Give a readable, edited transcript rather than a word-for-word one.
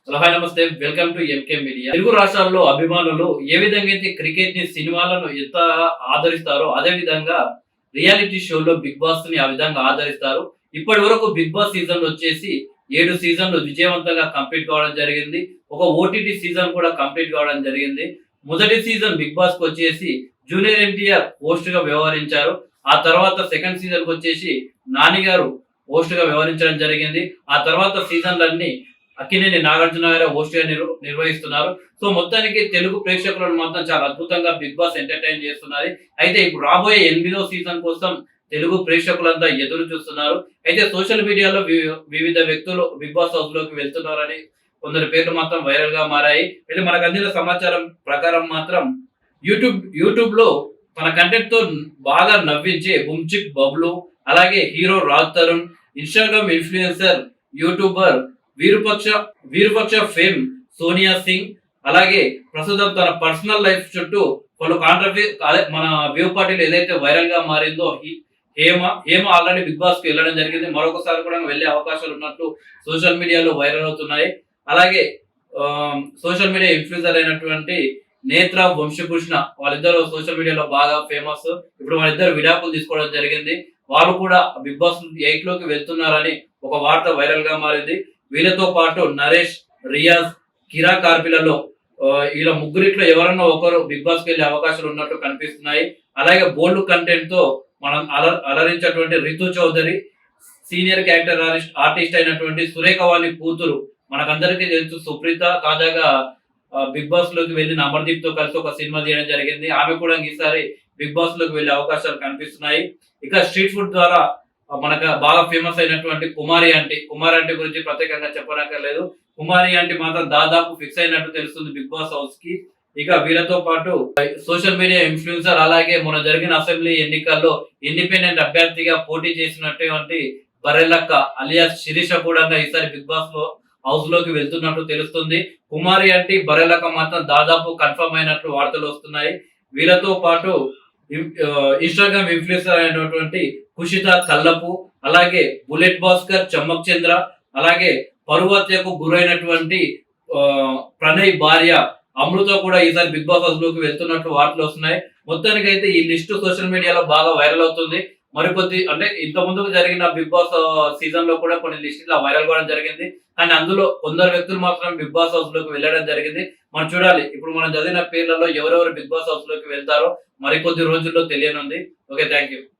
Hello hi నమస్తే welcome to MK media. Telugu రాష్ట్రాల్లో అభిమానులు ఏ విధంగా అయితే క్రికెట్ ని సినిమాలను ఎంత ఆదరిస్తారో అదే విధంగా రియాలిటీ షోలో బిగ్ బాస్ ని ఆ విధంగా ఆదరిస్తారు. ఇప్పటి వరకు బిగ్ బాస్ సీజన్ వచ్చేసి 7 సీజన్లు విజయవంతంగా కంప్లీట్ కావడం జరిగింది. ఒక ఓటీటీ సీజన్ కూడా కంప్లీట్ కావడం జరిగింది. మొదటి సీజన్ బిగ్ బాస్ కి వచ్చేసి జూనియర్ ఎన్టీఆర్ హోస్ట్ గా వ్యవహరించారు. ఆ తర్వాత సెకండ్ సీజన్ కి వచ్చేసి నాని గారు హోస్ట్ గా వ్యవహరించడం జరిగింది. ఆ తర్వాత సీజన్లన్నీ అక్కినేని నాగార్జున గారు హోస్ట్ గా నిర్వహిస్తున్నారు. సో మొత్తానికి తెలుగు ప్రేక్షకులను మాత్రం చాలా అద్భుతంగా బిగ్ బాస్ ఎంటర్టైన్ చేస్తున్నది. అయితే ఇప్పుడు రాబోయే 8వ సీజన్ కోసం తెలుగు ప్రేక్షకులంతా ఎదురు చూస్తున్నారు. అయితే సోషల్ మీడియాలో వివిధ వ్యక్తులు బిగ్ బాస్ హౌస్ లోకి వెళ్తున్నారని కొందరి పేర్లు మాత్రం వైరల్ గా మారాయి. అయితే మనకు అందిన సమాచారం ప్రకారం మాత్రం యూట్యూబ్ లో తన కంటెంట్ తో బాగా నవ్వించే బుమ్చిక్ బబ్లు, అలాగే hero Raj Tarun, Instagram influencer YouTuber Virupaksha fame Sonia Singh, అలాగే ప్రస్తుతం తన పర్సనల్ లైఫ్ చుట్టూ పలు మన వ్యూ పార్టీలు ఏదైతే వైరల్ గా మారిందో హేమ ఆల్రెడీ బిగ్ బాస్ కి వెళ్ళడం జరిగింది. మరొకసారి కూడా వెళ్లే అవకాశాలు ఉన్నట్టు సోషల్ మీడియాలో వైరల్ అవుతున్నాయి. అలాగే సోషల్ మీడియా ఇన్ఫ్లుయెన్సర్ అయినటువంటి నేత్ర వంశభూషణ వాళ్ళిద్దరు సోషల్ మీడియాలో బాగా ఫేమస్. ఇప్పుడు వాళ్ళిద్దరు విడాకులు తీసుకోవడం జరిగింది. వాళ్ళు కూడా బిగ్ బాస్ 8 లోకి వెళ్తున్నారని ఒక వార్త వైరల్ గా మారింది. వీళ్ళతో పాటు నరేష్, రియాజ్, కిరా కార్పిలలో వీళ్ళ ముగ్గురిట్లో ఎవరన్నా ఒకరు బిగ్ బాస్ కి వెళ్లే అవకాశాలు ఉన్నట్టు కనిపిస్తున్నాయి. అలాగే బోల్డ్ కంటెంట్ తో మనం అలరించేటువంటి Ritu Chowdary, senior character artist అయినటువంటి సురేఖవాణి కూతురు మనకందరికీ తెలుసు సుప్రీత, తాజాగా బిగ్ బాస్ లోకి వెళ్ళిన అమర్దీప్ తో కలిసి ఒక సినిమా తీయడం జరిగింది. ఆమె కూడా ఈసారి బిగ్ బాస్ లోకి వెళ్లే అవకాశాలు కనిపిస్తున్నాయి. ఇక స్ట్రీట్ ఫుడ్ ద్వారా మనకు బాగా ఫేమస్ అయినటువంటి కుమారి ఆంటీ గురించి ప్రత్యేకంగా చెప్పనక్కర్లేదు. కుమారి ఆంటీ మాత్రం దాదాపు ఫిక్స్ అయినట్టు తెలుస్తుంది బిగ్ బాస్ హౌస్ కి. ఇక వీళ్ళతో పాటు సోషల్ మీడియా ఇన్ఫ్లుయెన్సర్, అలాగే మొన్న జరిగిన అసెంబ్లీ ఎన్నికల్లో ఇండిపెండెంట్ అభ్యర్థిగా పోటీ చేసినటువంటి బరెలక్క అలియాస్ శిరీష కూడా ఈసారి బిగ్ బాస్ లో హౌస్ లోకి వెళ్తున్నట్టు తెలుస్తుంది. కుమారి ఆంటీ, బరెలక్క మాత్రం దాదాపు కన్ఫర్మ్ అయినట్లు వార్తలు వస్తున్నాయి. వీళ్ళతో పాటు ఇన్స్టాగ్రామ్ ఇన్ఫ్లుయెన్సర్ అయినటువంటి కుషిత కల్లపు, అలాగే బుల్లెట్ భాస్కర్, చమ్మక్ చంద్ర, అలాగే పరువు హత్యకు గురైనటువంటి ప్రణయ్ భార్య అమృత కూడా ఈసారి బిగ్ బాస్ హౌస్ లోకి వెళ్తున్నట్లు వార్తలు వస్తున్నాయి. మొత్తానికి అయితే ఈ లిస్టు సోషల్ మీడియాలో బాగా వైరల్ అవుతుంది. మరికొద్ది అంటే ఇంత ముందుకు జరిగిన బిగ్ బాస్ సీజన్ లో కూడా కొన్ని లిస్ట్ ఇలా వైరల్ కావడం జరిగింది. కానీ అందులో కొందరు వ్యక్తులు మాత్రం బిగ్ బాస్ హౌస్ లోకి వెళ్ళడం జరిగింది. మనం చూడాలి ఇప్పుడు మనం చదివిన పేర్లలో ఎవరెవరు బిగ్ బాస్ హౌస్ లోకి వెళ్తారో మరికొద్ది రోజుల్లో తెలియనుంది. Okay, thank you.